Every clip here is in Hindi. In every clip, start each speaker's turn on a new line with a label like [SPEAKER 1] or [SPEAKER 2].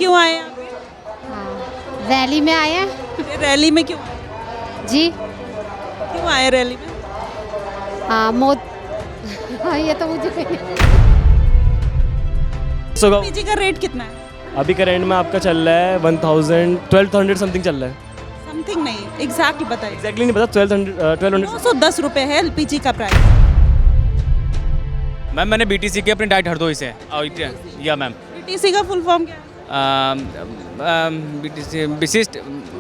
[SPEAKER 1] क्यों आए यहाँ पे?
[SPEAKER 2] हाँ, रैली में आए हैं।
[SPEAKER 1] ये रैली में क्यों आए?
[SPEAKER 2] जी
[SPEAKER 1] क्यों आए रैली में?
[SPEAKER 2] हाँ हाँ, ये तो मुझे
[SPEAKER 1] पीजी का रेट कितना है?
[SPEAKER 3] अभी करंट में आपका चल रहा है 1200 समथिंग चल रहा है।
[SPEAKER 1] समथिंग नहीं, एग्जैक्टली बताइए।
[SPEAKER 3] एग्जैक्टली नहीं पता, 1200
[SPEAKER 1] 910 रुपए है एलपीजी का प्राइस।
[SPEAKER 4] मैम मैंने बीटीसी की अपनी डाइट हरदोई से या मैम
[SPEAKER 1] बीटीसी का फुल फॉर्म क्या है?
[SPEAKER 4] बीटीसी विशिष्ट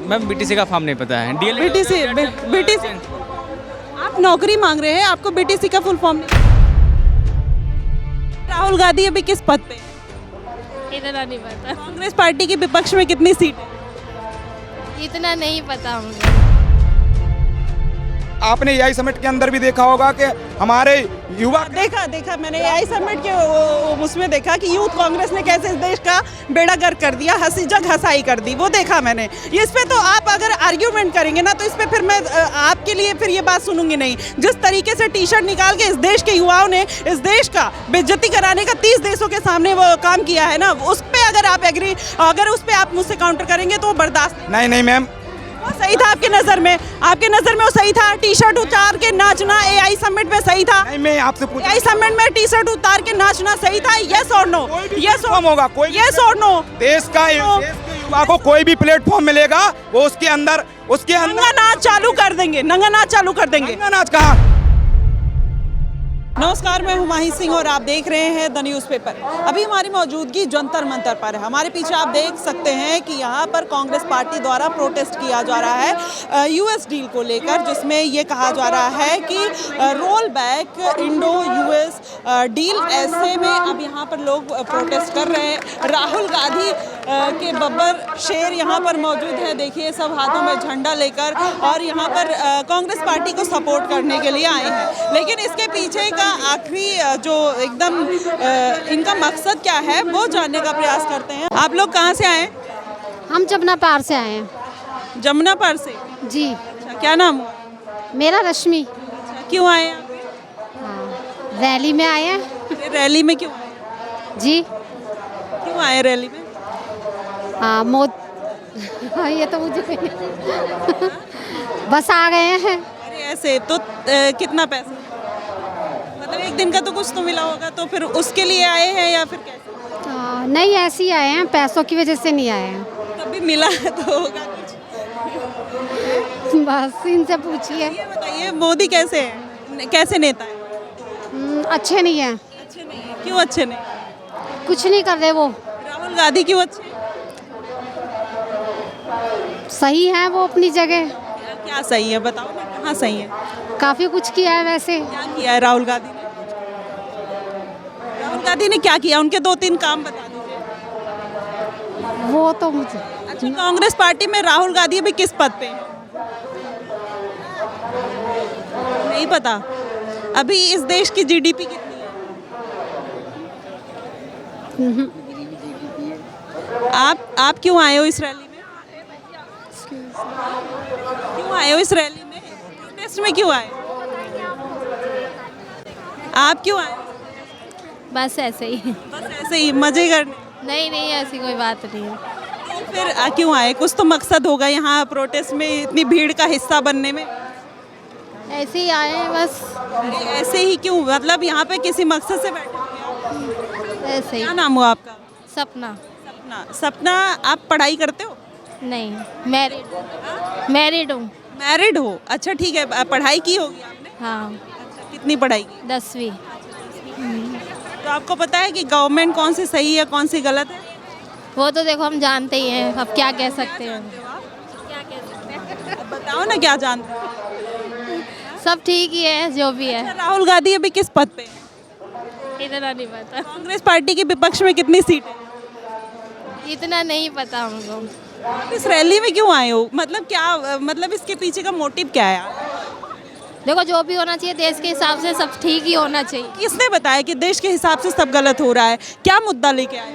[SPEAKER 4] मैम बीटीसी का फॉर्म नहीं पता है डीएल
[SPEAKER 1] बीटीसी आप नौकरी मांग रहे हैं, आपको बीटीसी का फुल फॉर्म नहीं? राहुल गांधी अभी किस पद पे है?
[SPEAKER 2] इतना नहीं पता,
[SPEAKER 1] कांग्रेस पार्टी के विपक्ष में कितनी सीट है?
[SPEAKER 2] इतना नहीं पता मुझे।
[SPEAKER 5] आपने एआई समिट के अंदर भी देखा होगा कि हमारे युवा
[SPEAKER 1] देखा मैंने एआई समिट के उसमें देखा कि यूथ कांग्रेस ने कैसे इस देश का बेड़ा गर्क कर दिया, हंसी जग हंसाई कर दी, वो देखा मैंने। इस पे तो आप अगर आर्ग्यूमेंट करेंगे ना तो इस पे फिर मैं आपके लिए फिर ये बात सुनूंगी नहीं। जिस तरीके से टी शर्ट निकाल के इस देश के युवाओं ने इस देश का बेइज्जती कराने का 30 देशों के सामने वो काम किया है ना, उस पे अगर आप एग्री, अगर उस पे आप मुझसे काउंटर करेंगे तो वो बर्दाश्त
[SPEAKER 5] नहीं मैम,
[SPEAKER 1] वो सही था आपके नजर में? आपके नजर में वो सही था? टी शर्ट उतार के नाचना एआई समिट में सही था?
[SPEAKER 5] नहीं मैं आपसे पूछ
[SPEAKER 1] एआई समिट में टी शर्ट उतार के नाचना सही था? यस और नो? यस
[SPEAKER 5] कम होगा कोई
[SPEAKER 1] यस और नो?
[SPEAKER 5] देश के युवा को कोई भी प्लेटफॉर्म मिलेगा वो उसके अंदर
[SPEAKER 1] नंगा नाच चालू कर देंगे, नंगा नाच चालू कर देंगे।
[SPEAKER 5] नंगा नाच कहाँ?
[SPEAKER 1] नमस्कार, मैं हुमाही सिंह और आप देख रहे हैं द न्यूज़पेपर। अभी हमारी मौजूदगी जंतर मंतर पर है। हमारे पीछे आप देख सकते हैं कि यहाँ पर कांग्रेस पार्टी द्वारा प्रोटेस्ट किया जा रहा है यूएस डील को लेकर, जिसमें ये कहा जा रहा है कि roll back Indo US deal. ऐसे में अब यहाँ पर लोग प्रोटेस्ट कर रहे हैं। राहुल गांधी के बब्बर शेर यहाँ पर मौजूद है, देखिए सब हाथों में झंडा लेकर, और यहाँ पर कांग्रेस पार्टी को सपोर्ट करने के लिए आए हैं। लेकिन इसके पीछे का आखिरी जो एकदम इनका मकसद क्या है वो जानने का प्रयास करते हैं। आप लोग कहाँ से आए?
[SPEAKER 2] हम जमुना पार से आए हैं।
[SPEAKER 1] जमुना पार से?
[SPEAKER 2] जी।
[SPEAKER 1] अच्छा, क्या नाम हुआ?
[SPEAKER 2] मेरा रश्मि।
[SPEAKER 1] अच्छा, क्यों आए यहाँ पे?
[SPEAKER 2] हाँ, रैली में आए हैं।
[SPEAKER 1] रैली में क्यों आए?
[SPEAKER 2] जी
[SPEAKER 1] क्यों आए रैली में?
[SPEAKER 2] हाँ हाँ, ये तो मुझे बस आ गए हैं।
[SPEAKER 1] अरे ऐसे तो कितना पैसा, मतलब एक दिन का तो कुछ तो मिला होगा, तो फिर उसके लिए आए हैं या फिर कैसे?
[SPEAKER 2] नहीं, ऐसे ही आए हैं, पैसों की वजह से नहीं आए हैं।
[SPEAKER 1] तभी मिला है तो होगा कुछ।
[SPEAKER 2] बस इनसे पूछिए।
[SPEAKER 1] ये बताइए मोदी कैसे है, कैसे नेता है?
[SPEAKER 2] अच्छे नहीं हैं।
[SPEAKER 1] अच्छे नहीं है? क्यों अच्छे नहीं?
[SPEAKER 2] कुछ नहीं कर रहे वो।
[SPEAKER 1] राहुल गांधी क्यों अच्छे हैं?
[SPEAKER 2] सही है वो अपनी जगह।
[SPEAKER 1] क्या सही है बताओ ना, कहाँ सही है?
[SPEAKER 2] काफ़ी कुछ किया है वैसे।
[SPEAKER 1] क्या किया है राहुल गांधी ने? राहुल गांधी ने क्या किया? उनके 2-3 काम बता दीजिए।
[SPEAKER 2] वो तो मुझे
[SPEAKER 1] अच्छा, कांग्रेस पार्टी में राहुल गांधी अभी किस पद पे हैं? नहीं पता। अभी इस देश की जीडीपी कितनी है? आप क्यों आए हो इस रैली में? क्यों आए हो इस रैली में? प्रोटेस्ट में क्यों आए? आप क्यों आए?
[SPEAKER 2] बस ऐसे ही।
[SPEAKER 1] बस ऐसे ही मजे करने?
[SPEAKER 2] नहीं, ऐसी कोई बात नहीं है।
[SPEAKER 1] तो फिर क्यों आए? कुछ तो मकसद होगा यहाँ प्रोटेस्ट में इतनी भीड़ का हिस्सा बनने में।
[SPEAKER 2] ऐसे ही आए हैं बस।
[SPEAKER 1] अरे ऐसे ही क्यों, मतलब यहाँ पे किसी मकसद से बैठे हो?
[SPEAKER 2] ऐसे ही।
[SPEAKER 1] क्या नाम हुआ आपका?
[SPEAKER 2] सपना।
[SPEAKER 1] सपना, आप पढ़ाई करते हो?
[SPEAKER 2] नहीं, मैरिड हूँ।
[SPEAKER 1] मैरिड हो? अच्छा ठीक है, पढ़ाई की होगी आपने?
[SPEAKER 2] हाँ,
[SPEAKER 1] अच्छा, कितनी पढ़ाई की?
[SPEAKER 2] 10वीं।
[SPEAKER 1] तो आपको पता है कि गवर्नमेंट कौन सी सही है कौन सी गलत है?
[SPEAKER 2] वो तो देखो हम जानते ही हैं, अब क्या कह सकते हैं।
[SPEAKER 1] अब बताओ ना क्या जानते हो?
[SPEAKER 2] सब ठीक ही है जो भी है।
[SPEAKER 1] राहुल गांधी अभी किस पद पे है?
[SPEAKER 2] इतना नहीं पता।
[SPEAKER 1] कांग्रेस पार्टी के विपक्ष में कितनी सीट है?
[SPEAKER 2] इतना नहीं पता हमको।
[SPEAKER 1] आप इस रैली में क्यों आए हो? मतलब क्या, मतलब इसके पीछे का मोटिव क्या है?
[SPEAKER 2] देखो जो भी होना चाहिए देश के हिसाब से सब ठीक ही होना चाहिए।
[SPEAKER 1] किसने बताया कि देश के हिसाब से सब गलत हो रहा है? क्या मुद्दा लेके आए?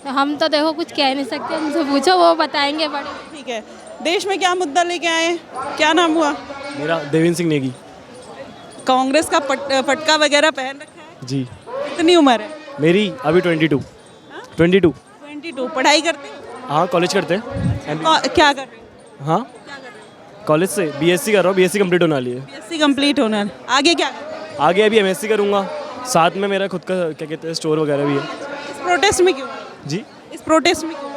[SPEAKER 2] हम तो देखो कुछ कह नहीं सकते, उनसे पूछो वो बताएंगे बड़े।
[SPEAKER 1] ठीक है, देश में क्या मुद्दा लेके आए हैं? क्या नाम हुआ?
[SPEAKER 3] मेरा देवेंद्र सिंह नेगी।
[SPEAKER 1] कांग्रेस का पटका वगैरह पहन रखा है?
[SPEAKER 3] जी।
[SPEAKER 1] कितनी उम्र है?
[SPEAKER 3] मेरी अभी 22।
[SPEAKER 1] 22 पढ़ाई करते हैं?
[SPEAKER 3] हाँ कॉलेज करते हैं।
[SPEAKER 1] क्या कर रहे हैं?
[SPEAKER 3] हाँ कॉलेज से बीएससी कर रहा हूँ, बीएससी कंप्लीट होने वाली है।
[SPEAKER 1] बीएससी कंप्लीट होना है। आगे क्या करें?
[SPEAKER 3] आगे अभी एमएससी करूँगा, साथ में मेरा खुद का क्या कहते हैं स्टोर वगैरह भी है।
[SPEAKER 1] इस प्रोटेस्ट में क्यों?
[SPEAKER 3] जी
[SPEAKER 1] इस प्रोटेस्ट में क्यों?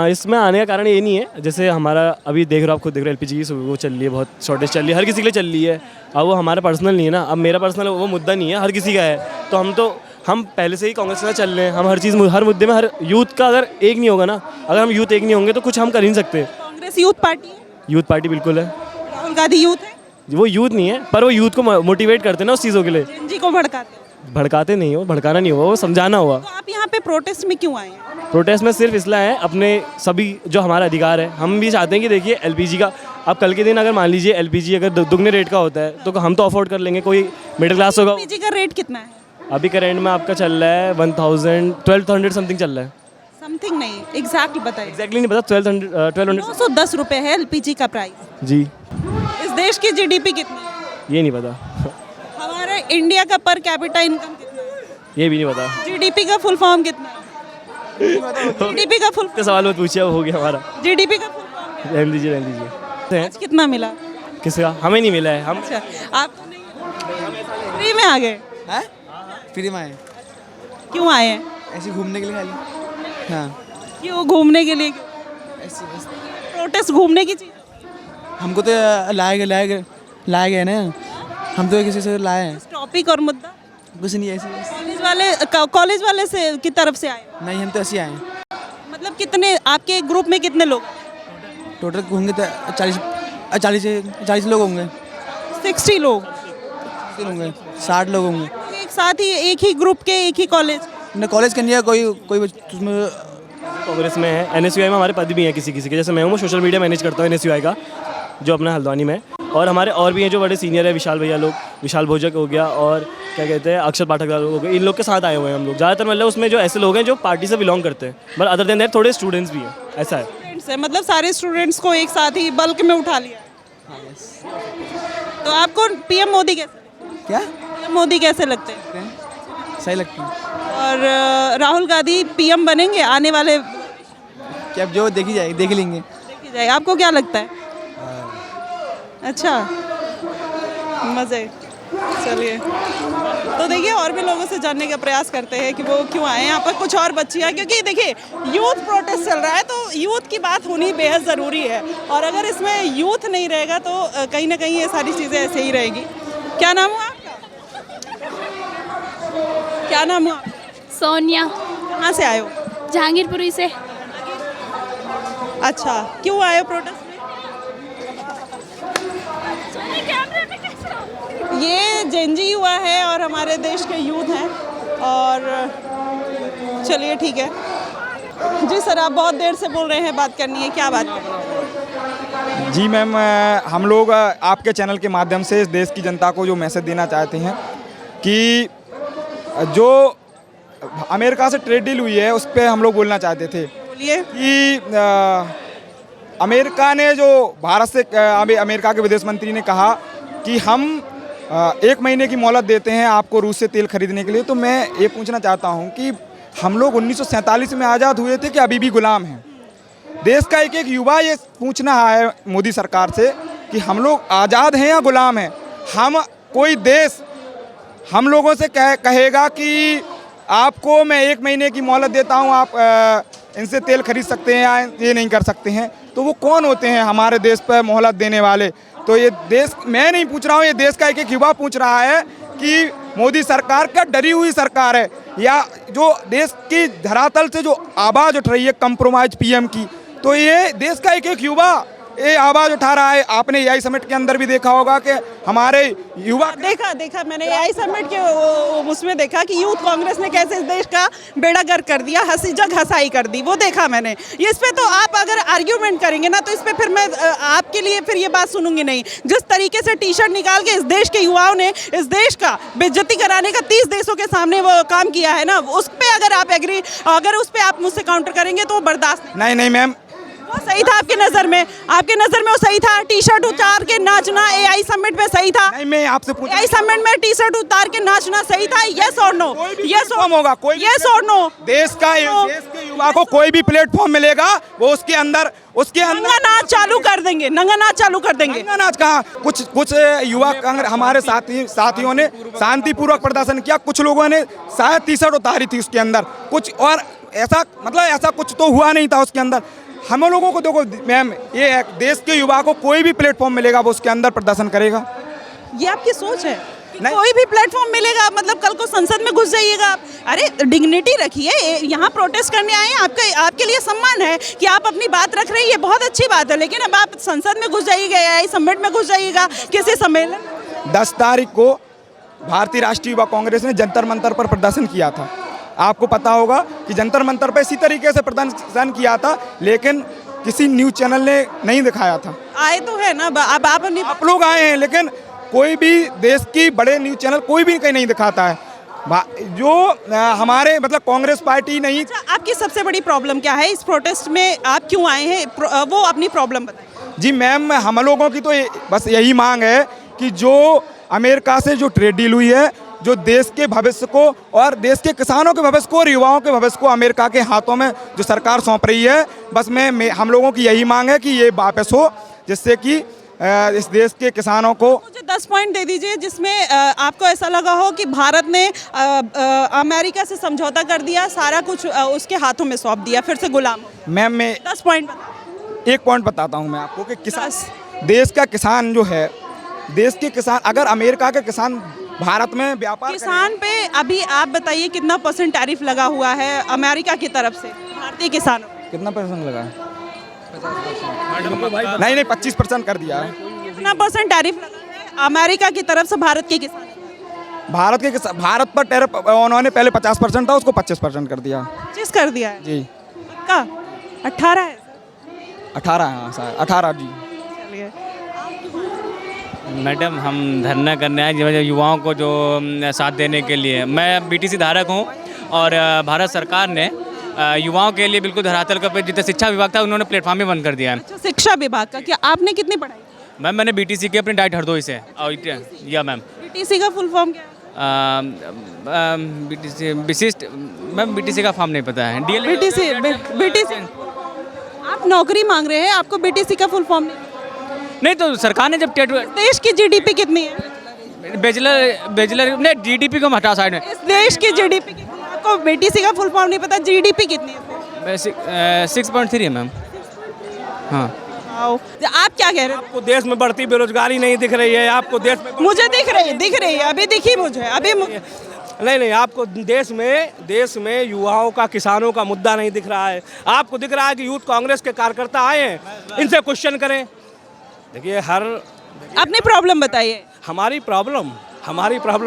[SPEAKER 3] इसमें आने का कारण ये नहीं है, जैसे हमारा अभी देख रहे हो, आप खुद देख रहे हो एलपीजी की वो चल रही है, बहुत शॉर्टेज चल रही है, हर किसी के लिए चल रही है। अब वो हमारा पर्सनल नहीं है ना, अब मेरा पर्सनल वो मुद्दा नहीं है, हर किसी का है। तो हम पहले से ही कांग्रेस के साथ चल रहे हैं, हम हर चीज़ हर मुद्दे में, हर यूथ का अगर एक नहीं होगा ना, अगर हम यूथ एक नहीं होंगे तो कुछ हम कर ही नहीं सकते।
[SPEAKER 1] कांग्रेस यूथ पार्टी है?
[SPEAKER 3] यूथ पार्टी बिल्कुल है।
[SPEAKER 1] राहुल गांधी यूथ है?
[SPEAKER 3] वो यूथ नहीं है, पर वो यूथ को मोटिवेट करते हैं ना उस चीज़ों के लिए।
[SPEAKER 1] जी को भड़काते हैं?
[SPEAKER 3] भड़काते नहीं हो, भड़काना नहीं हुआ, वो समझाना हुआ।
[SPEAKER 1] तो आप यहाँ पे प्रोटेस्ट में क्यों आए हैं?
[SPEAKER 3] प्रोटेस्ट में सिर्फ इसलिए है, अपने सभी जो हमारा अधिकार है, हम भी चाहते हैं कि देखिए एलपीजी का, अब कल के दिन अगर मान लीजिए एलपीजी अगर दुगने रेट का होता है तो हम तो अफोर्ड कर लेंगे, कोई मिडिल क्लास होगा।
[SPEAKER 1] एलपीजी का रेट कितना है?
[SPEAKER 3] अभी करेंट में आपका चल रहा है 1200 समथिंग चल रहा है।
[SPEAKER 1] समथिंग नहीं, एग्जैक्ट बताइए।
[SPEAKER 3] एग्जैक्टली नहीं पता, 1200
[SPEAKER 1] 910 रुपए है एलपीजी का प्राइस।
[SPEAKER 3] जी।
[SPEAKER 1] इस देश की जीडीपी कितनी है?
[SPEAKER 3] ये नहीं पता।
[SPEAKER 1] हमारे इंडिया का पर कैपिटा इनकम कितना है?
[SPEAKER 3] ये भी नहीं पता।
[SPEAKER 1] जीडीपी का फुल फॉर्म कितना है? जीडीपी का फुल
[SPEAKER 3] तो सवाल मत पूछिए, हो गया हमारा।
[SPEAKER 1] जीडीपी का फुल फॉर्म
[SPEAKER 3] रहने दीजिए।
[SPEAKER 1] आज कितना मिला?
[SPEAKER 3] किसका? हमें नहीं मिला है। हम
[SPEAKER 1] अच्छा, आप फ्री में आ गए?
[SPEAKER 6] हैं? फ्री में आए,
[SPEAKER 1] क्यों आए हैं?
[SPEAKER 6] ऐसे घूमने के लिए खाली। हाँ
[SPEAKER 1] क्यों घूमने के लिए?
[SPEAKER 6] ऐसे बस।
[SPEAKER 1] प्रोटेस्ट घूमने की चीज?
[SPEAKER 6] हमको तो लाया गया ना, हम तो किसी से लाए हैं।
[SPEAKER 1] टॉपिक और मुद्दा
[SPEAKER 6] कुछ नहीं, ऐसे बस।
[SPEAKER 1] कॉलेज वाले से की तरफ से आए?
[SPEAKER 6] नहीं, हम तो ऐसे आए हैं।
[SPEAKER 1] मतलब कितने आपके ग्रुप में कितने लोग?
[SPEAKER 6] टोटल होंगे तो 40 लोग होंगे।
[SPEAKER 1] 60 लोग?
[SPEAKER 6] 60 लोग होंगे।
[SPEAKER 1] एक साथ ही, एक ही ग्रुप के, एक ही कॉलेज?
[SPEAKER 6] न कॉलेज का नहीं है, कोई उसमें
[SPEAKER 3] कांग्रेस में है, एनएसयूआई में हमारे पद भी हैं किसी किसी के, जैसे मैं हूँ, सोशल मीडिया मैनेज करता हूँ एनएसयूआई का, जो अपना हल्द्वानी में। और हमारे और भी हैं जो बड़े सीनियर है, विशाल भैया लोग, विशाल भोजक हो गया, और क्या कहते हैं अक्षर पाठक हो गए, इन लोग के साथ आए हुए हैं हम लोग ज़्यादातर। मतलब उसमें जो ऐसे लोग हैं जो पार्टी से बिलोंग करते हैं, बट अदर देन दैट थोड़े स्टूडेंट्स भी हैं, ऐसा है।
[SPEAKER 1] स्टूडेंट्स है, मतलब सारे स्टूडेंट्स को एक साथ ही बल्क में उठा लिया। तो आपको पीएम मोदी कैसे?
[SPEAKER 6] क्या
[SPEAKER 1] पीएम मोदी कैसे लगते हैं?
[SPEAKER 6] सही लगती है।
[SPEAKER 1] और राहुल गांधी पीएम बनेंगे आने वाले?
[SPEAKER 6] क्या जो देखी जाएगी, देख लेंगे।
[SPEAKER 1] देखी जाए। आपको क्या लगता है? अच्छा, मज़े। चलिए, तो देखिए और भी लोगों से जानने का प्रयास करते हैं कि वो क्यों आए हैं यहाँ पर। कुछ और बच्चियाँ, क्योंकि देखिए यूथ प्रोटेस्ट चल रहा है तो यूथ की बात होनी बेहद ज़रूरी है, और अगर इसमें यूथ नहीं रहेगा तो कहीं ना कहीं ये सारी चीज़ें ऐसे ही रहेगी। क्या नाम हुआ आपका? क्या नाम हुआ?
[SPEAKER 2] सोनिया,
[SPEAKER 1] कहाँ से आए हो?
[SPEAKER 2] जहांगीरपुरी से।
[SPEAKER 1] अच्छा, क्यों आए हो प्रोटेस्ट में? ये जेनजी युवा है और हमारे देश के यूथ हैं, और चलिए ठीक है जी। सर, आप बहुत देर से बोल रहे हैं, बात करनी है, क्या बात करनी है?
[SPEAKER 5] जी मैम, हम लोग आपके चैनल के माध्यम से इस देश की जनता को जो मैसेज देना चाहते हैं कि जो अमेरिका से ट्रेड डील हुई है उस पर हम लोग बोलना चाहते थे।
[SPEAKER 1] बोलिए।
[SPEAKER 5] कि अमेरिका ने जो भारत से, अमेरिका के विदेश मंत्री ने कहा कि हम 1 महीने की मोहलत देते हैं आपको रूस से तेल खरीदने के लिए। तो मैं ये पूछना चाहता हूँ कि हम लोग 1947 में आज़ाद हुए थे कि अभी भी गुलाम हैं? देश का एक एक युवा ये पूछना है मोदी सरकार से कि हम लोग आज़ाद हैं या गुलाम हैं? हम कोई देश हम लोगों से कहेगा कि आपको मैं 1 महीने की मोहलत देता हूँ, आप इनसे तेल खरीद सकते हैं या ये नहीं कर सकते हैं, तो वो कौन होते हैं हमारे देश पर मोहलत देने वाले? तो ये देश, मैं नहीं पूछ रहा हूँ, ये देश का एक एक युवा पूछ रहा है कि मोदी सरकार का डरी हुई सरकार है, या जो देश की धरातल से जो आवाज़ उठ रही है कंप्रोमाइज पीएम की, तो ये देश का एक एक युवा ये आवाज़ उठा रहा है। आपने एआई समिट के अंदर भी देखा होगा कि हमारे युवा, देखा मैंने एआई समिट के उसमें देखा कि यूथ कांग्रेस ने कैसे इस देश का बेड़ा गर्क कर दिया, हंसी जग हंसाई कर दी, वो देखा मैंने। इस पे तो आप अगर आर्ग्यूमेंट करेंगे ना तो इस पे फिर मैं आपके लिए फिर ये बात सुनूंगी नहीं। जिस तरीके से टी शर्ट निकाल के इस देश के युवाओं ने इस देश का बेइज्जती कराने का 30 देशों के सामने वो काम किया है ना, उस पर अगर आप एग्री, अगर उस पर आप मुझसे काउंटर करेंगे तो बर्दाश्त नहीं मैम,
[SPEAKER 1] वो सही था आपकी नजर में? आपके नजर में वो सही था? टी शर्ट उतार के नाचना एआई समिट में सही था?
[SPEAKER 5] नहीं, मैं आपसे पूछ
[SPEAKER 1] एआई समिट में टी शर्ट उतार के नाचना सही था? यस और नो? यस
[SPEAKER 5] होगा, कोई भी
[SPEAKER 1] यस और नो?
[SPEAKER 5] देश के युवा को कोई भी प्लेटफॉर्म मिलेगा, वो उसके अंदर
[SPEAKER 1] नंगा नाच चालू कर देंगे, नंगा नाच चालू कर देंगे।
[SPEAKER 5] नंगा नाच कहाँ? कुछ युवा कांग्रेस हमारे साथियों ने शांतिपूर्वक प्रदर्शन किया, कुछ लोगों ने शायद टी शर्ट उतारी थी उसके अंदर कुछ, और ऐसा कुछ तो हुआ नहीं था उसके अंदर। हम लोगों को देखो मैम, ये है देश के युवा को कोई भी प्लेटफॉर्म मिलेगा वो उसके अंदर प्रदर्शन करेगा।
[SPEAKER 1] ये आपकी सोच है?
[SPEAKER 5] नहीं।
[SPEAKER 1] कोई भी प्लेटफॉर्म मिलेगा मतलब कल को संसद में घुस जाइएगा आप? अरे डिग्निटी रखिए, यहाँ प्रोटेस्ट करने आए हैं, आपके लिए सम्मान है कि आप अपनी बात रख रहे हैं, ये बहुत अच्छी बात है। लेकिन अब आप संसद में घुस जाइएगा, एआई समिट में घुस जाइएगा, किसी सम्मेलन।
[SPEAKER 5] 10 तारीख को भारतीय राष्ट्रीय युवा कांग्रेस ने जंतर मंतर पर प्रदर्शन किया था। आपको पता होगा कि जंतर मंतर पर इसी तरीके से प्रदर्शन किया था, लेकिन किसी न्यूज़ चैनल ने नहीं दिखाया था।
[SPEAKER 1] आए तो है ना, अब
[SPEAKER 5] आप लोग आए हैं, लेकिन कोई भी देश की बड़े न्यूज़ चैनल कोई भी कहीं नहीं दिखाता है। जो हमारे मतलब कांग्रेस पार्टी नहीं।
[SPEAKER 1] आपकी सबसे बड़ी प्रॉब्लम क्या है? इस प्रोटेस्ट में आप क्यों आए हैं? वो अपनी प्रॉब्लम बताइए।
[SPEAKER 5] जी मैम, हम लोगों की तो बस यही मांग है कि जो अमेरिका से जो ट्रेड डील हुई है, जो देश के भविष्य को और देश के किसानों के भविष्य को और युवाओं के भविष्य को अमेरिका के हाथों में जो सरकार सौंप रही है, बस हम लोगों की यही मांग है कि ये वापस हो, जिससे कि इस देश के किसानों को।
[SPEAKER 1] मुझे 10 पॉइंट दे दीजिए जिसमें आपको ऐसा लगा हो कि भारत ने अमेरिका से समझौता कर दिया, सारा कुछ उसके हाथों में सौंप दिया, फिर से गुलाम।
[SPEAKER 5] मैम मैं
[SPEAKER 1] 10 पॉइंट
[SPEAKER 5] एक पॉइंट बताता हूँ मैं आपको कि किसान, देश का किसान जो है, देश के किसान, अगर अमेरिका के किसान भारत में व्यापार
[SPEAKER 1] किसान पे अभी आप बताइए कितना % टैरिफ लगा हुआ है अमेरिका की तरफ से भारतीय किसानों को?
[SPEAKER 5] कितना % लगा? नहीं 25% कर दिया है।
[SPEAKER 1] कितना % टैरिफ लगा है अमेरिका की तरफ से भारत के किसान?
[SPEAKER 5] भारत पर टैरिफ उन्होंने पहले 50% था, उसको 25% कर दिया।
[SPEAKER 1] 25 कर दिया है
[SPEAKER 5] जी।
[SPEAKER 1] का 18 है?
[SPEAKER 5] 18 है, हाँ 18 जी।
[SPEAKER 1] चलिए,
[SPEAKER 4] मैडम हम धरना करने आए जो युवाओं को जो साथ देने के लिए। मैं बीटीसी धारक हूँ और भारत सरकार ने युवाओं के लिए बिल्कुल धरातल का पे जितना शिक्षा विभाग था उन्होंने प्लेटफॉर्म भी बंद कर दिया है।
[SPEAKER 1] अच्छा, शिक्षा विभाग का क्या? आपने कितनी पढ़ाई?
[SPEAKER 4] मैम मैंने बीटीसी की अपनी डाइट हरदोई से। या मैम
[SPEAKER 1] बीटीसी का फुल फॉर्म क्या है?
[SPEAKER 4] बीटीसी विशिष्ट, मैम बीटीसी का फॉर्म नहीं पता है।
[SPEAKER 1] बीटीसी आप नौकरी मांग रहे हैं, आपको बीटीसी का फुल फॉर्म
[SPEAKER 4] नहीं तो सरकार ने जब टेट।
[SPEAKER 1] देश की जीडीपी कितनी है?
[SPEAKER 4] बेचलर नहीं, जीडीपी को हटा साइड में।
[SPEAKER 1] इस देश की जीडीपी कितनी है? आपको बीटीसी का फुल फॉर्म नहीं पता, जीडीपी कितनी है?
[SPEAKER 4] 6.3 है मैम। हाँ
[SPEAKER 1] आप क्या कह रहे हैं?
[SPEAKER 3] आपको देश में बढ़ती बेरोजगारी नहीं दिख रही है? आपको देश में
[SPEAKER 1] मुझे दिख रही है, अभी दिखी मुझे,
[SPEAKER 3] नहीं आपको देश में युवाओं का, किसानों का मुद्दा नहीं दिख रहा है। आपको दिख रहा है कि यूथ कांग्रेस के कार्यकर्ता आए हैं, इनसे क्वेश्चन करें। देखिए
[SPEAKER 1] अपनी प्रॉब्लम बताइए।
[SPEAKER 3] हमारी प्रॉब्लम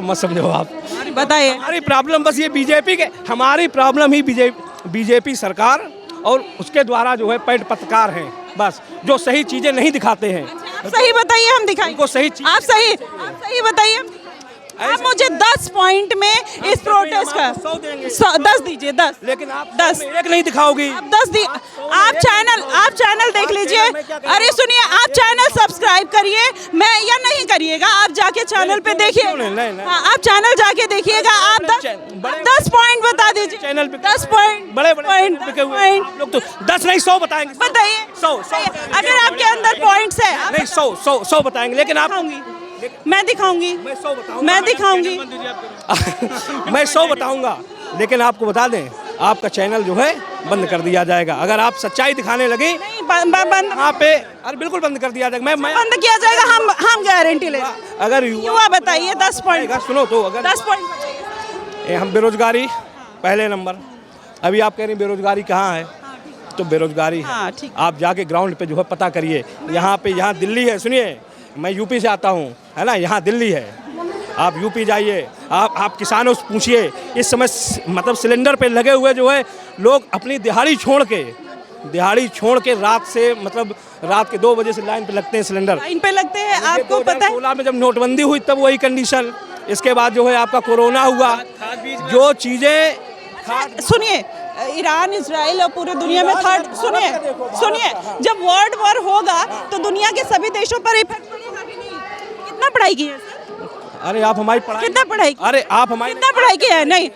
[SPEAKER 3] मत समझो आप,
[SPEAKER 1] बताइए।
[SPEAKER 3] हमारी प्रॉब्लम बस ये बीजेपी के, हमारी प्रॉब्लम ही बीजेपी सरकार और उसके द्वारा जो है पेड पत्रकार हैं, बस जो सही चीजें नहीं दिखाते हैं।
[SPEAKER 1] आप सही बताइए, हम दिखाएंगे।
[SPEAKER 3] उनको सही
[SPEAKER 1] आप सही बताइए। आप मुझे 10 पॉइंट में इस प्रोटेस्ट का 10 दीजिए। 10
[SPEAKER 3] लेकिन आप
[SPEAKER 1] 10
[SPEAKER 3] एक नहीं दिखाओगी।
[SPEAKER 1] आप 10 दी। आप चैनल देख लीजिए। अरे सुनिए, आप चैनल सब्सक्राइब करिए, मैं या नहीं करिएगा, आप जाके चैनल पे देखिए। हाँ, आप चैनल जाके देखिएगा। आप 10 पॉइंट बता दीजिए।
[SPEAKER 3] चैनल पे
[SPEAKER 1] 10 पॉइंट
[SPEAKER 3] बड़े आप लोग तो 10 नहीं 100 बताएंगे।
[SPEAKER 1] बताइए।
[SPEAKER 3] 100
[SPEAKER 1] अगर आपके अंदर पॉइंट्स है
[SPEAKER 3] नहीं 100 बताएंगे, लेकिन आप
[SPEAKER 1] मैं दिखाऊंगी।
[SPEAKER 3] मैं 100 बताऊंगा।
[SPEAKER 1] मैं दिखाऊंगी।
[SPEAKER 3] मैं 100 बताऊंगा, लेकिन आपको बता दें आपका चैनल जो है बंद कर दिया जाएगा। अगर आप सच्चाई दिखाने लगे
[SPEAKER 1] बंद
[SPEAKER 3] वहाँ पे, अरे बिल्कुल बंद कर दिया जाएगा। मैं
[SPEAKER 1] बंद किया जाएगा, हम गारंटी ले।
[SPEAKER 3] अगर
[SPEAKER 1] युवा बताइए 10 पॉइंट।
[SPEAKER 3] सुनो तो, अगर
[SPEAKER 1] 10 पॉइंट
[SPEAKER 3] हम बेरोजगारी पहले नंबर, अभी आप कह रही बेरोजगारी कहाँ है, तो बेरोजगारी है। आप जाके ग्राउंड पे जो है पता करिए। यहाँ दिल्ली है, सुनिए मैं यूपी से आता हूँ, है ना, यहाँ दिल्ली है, आप यूपी जाइए, आप किसानों से पूछिए। इस समय मतलब सिलेंडर पे लगे हुए जो है लोग अपनी दिहाड़ी छोड़ के रात से मतलब रात के 2 बजे से लाइन पे लगते हैं, सिलेंडर
[SPEAKER 1] लाइन पे लगते हैं। आपको पता है
[SPEAKER 3] 2016 में जब नोटबंदी हुई तब वही कंडीशन, इसके बाद जो है आपका कोरोना हुआ, जो चीज़ें
[SPEAKER 1] सुनिए ईरान, इजराइल और पूरे दुनिया में थर्ड, सुनिए, जब वर्ल्ड वॉर होगा तो दुनिया के सभी देशों पर इफेक्ट पड़ेगा कि नहीं? कितना पढ़ाई की है सर?
[SPEAKER 3] अरे आप हमारी पढ़ाई,
[SPEAKER 1] कितना पढ़ाई की?
[SPEAKER 3] अरे आप हमारी
[SPEAKER 1] कितना पढ़ाई की है? नहीं,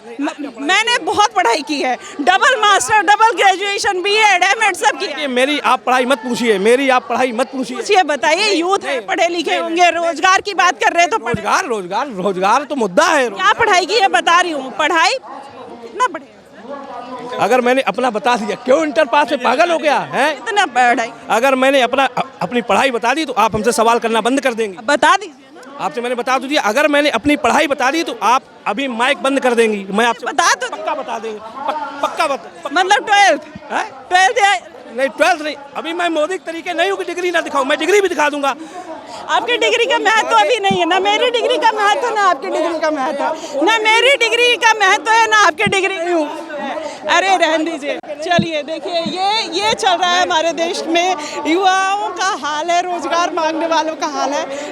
[SPEAKER 1] मैंने बहुत पढ़ाई की है, double master, double graduation, BEd, MEd सब की है।
[SPEAKER 3] मेरी आप पढ़ाई मत पूछिए, मेरी आप पढ़ाई मत पूछिए।
[SPEAKER 1] पूछिए, बताइए, यूथ है, पढ़े लिखे होंगे, रोजगार की बात कर रहे हैं तो
[SPEAKER 3] रोजगार रोजगार रोजगार तो मुद्दा है।
[SPEAKER 1] क्या पढ़ाई की है बता रही हूँ, पढ़ाई कितना पढ़े?
[SPEAKER 3] अगर मैंने अपना बता दिया, क्यों इंटर पास में पागल हो गया है?
[SPEAKER 1] कितना पढ़ाई?
[SPEAKER 3] अगर मैंने अपनी पढ़ाई बता दी तो आप हमसे सवाल करना बंद कर देंगे।
[SPEAKER 1] बता दीजिए ना।
[SPEAKER 3] आपसे मैंने बता तो दिया, अगर मैंने अपनी पढ़ाई बता दी तो आप अभी माइक बंद कर देंगी। मैं आपसे
[SPEAKER 1] बता तो,
[SPEAKER 3] पक्का बता देंगे, पक्का
[SPEAKER 1] मतलब 12th
[SPEAKER 3] नहीं 12th नहीं, अभी मैं मोदी के तरीके नहीं हूँ कि डिग्री ना दिखाऊं, मैं डिग्री भी दिखा दूंगा।
[SPEAKER 1] आपकी डिग्री का महत्व अभी नहीं है, ना मेरी डिग्री का महत्व ना आपकी डिग्री का महत्व, ना मेरी डिग्री का महत्व है ना आपकी डिग्री। अरे रहने दीजिए, चलिए देखिए ये चल रहा है हमारे देश में, युवाओं का हाल है, रोजगार मांगने वालों का हाल है।